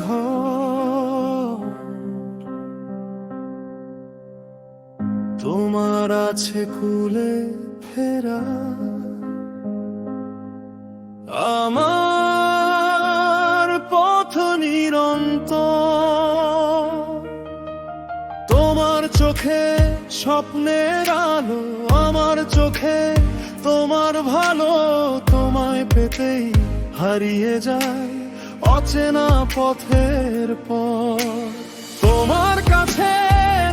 ঘর, তোমার আছে কুলে ফেরা। আমার পথ নিরন্তর, তোমার চোখে স্বপ্নের আলো, আমার চোখে তোমার ভালো। তোমায় পেতেই হারিয়ে যায় অচেনা পথের পথ। তোমার কাছে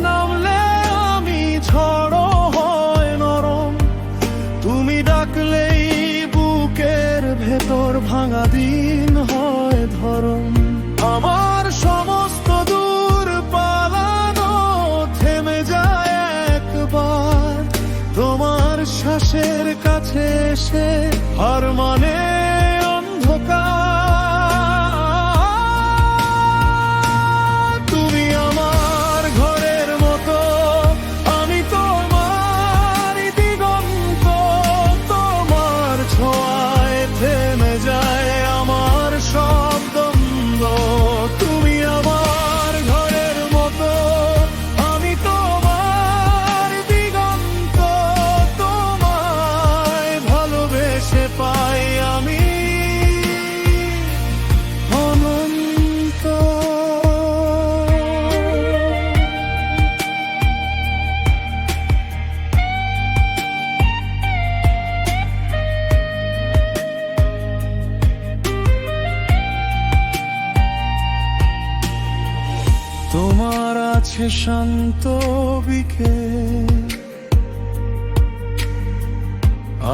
নামলে আমি ঝড় হয় নরম, তুমি ডাকলেই বুকের ভেতর ভাঙা দিন হয় ধরম। আমার সমস্ত দূর পালানো থেমে যায় একবার, তোমার শ্বাসের কাছে এসে হার মানে অন্ধকার। তুমি আমার ঘরের মতো, আমি তোমার দিগন্ত, তোমার ছোঁয়ায় থেমে যায় আমার সব দ্বন্দ্ব। তুমি আমার ঘরের মতো, আমি তোমার দিগন্ত, তোমায় ভালোবেসে পাই আমি অনন্ত। তোমার আছে শান্ত বিকেল,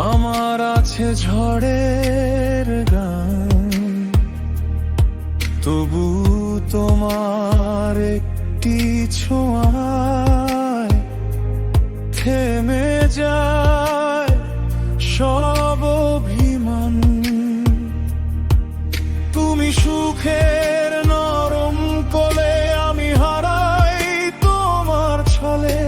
আমার আছে ঝড়ের গান। তবু তোমার একটি ছোঁয়ায় থেমে যায় সব অভিমান। তুমি সুখের নরম কোলে, আমি হারাই তোমার ছলে।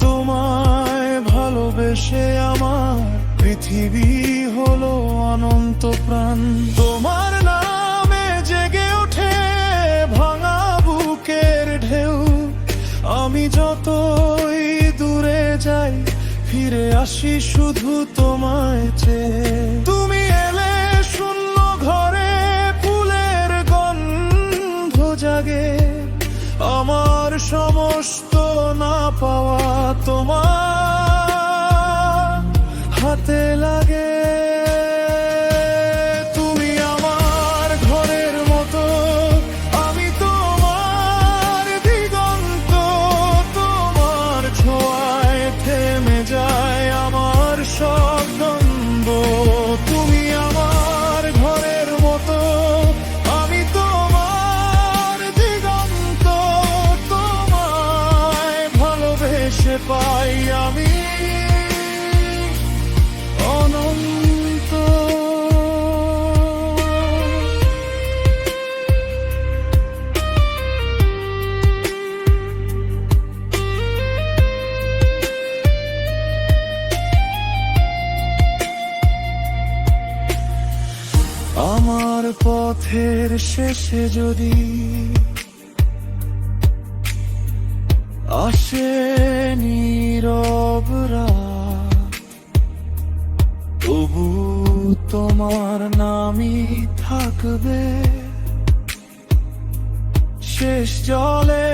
তোমায় ভালোবেসে আমার পৃথিবী হলো অনন্ত প্রাণ। তোমার নামে জেগে ওঠে ভাঙা বুকের ঢেউ, আমি যতই দূরে যাই ফিরে আসি শুধু তোমায় চেয়ে। তুমি এলে শূন্য ঘরে ফুলের গন্ধ জাগে, আমার সমস্ত না পাওয়া তোমার হাতে লাগে। তুমি আমার ঘরের মতো, আমি তোমার দিগন্ত, তোমার ছোঁয়ায় থেমে যায় আমার সব দ্বন্দ্ব। তুমি আমার ঘরের মতো, আমি তোমার দিগন্ত, তোমায় ভালোবেসে পাই আমি অনন্ত। আমার পথের শেষে যদি আসে নীরব রাত, তবু তোমার নামই থাকবে শেষ জলে।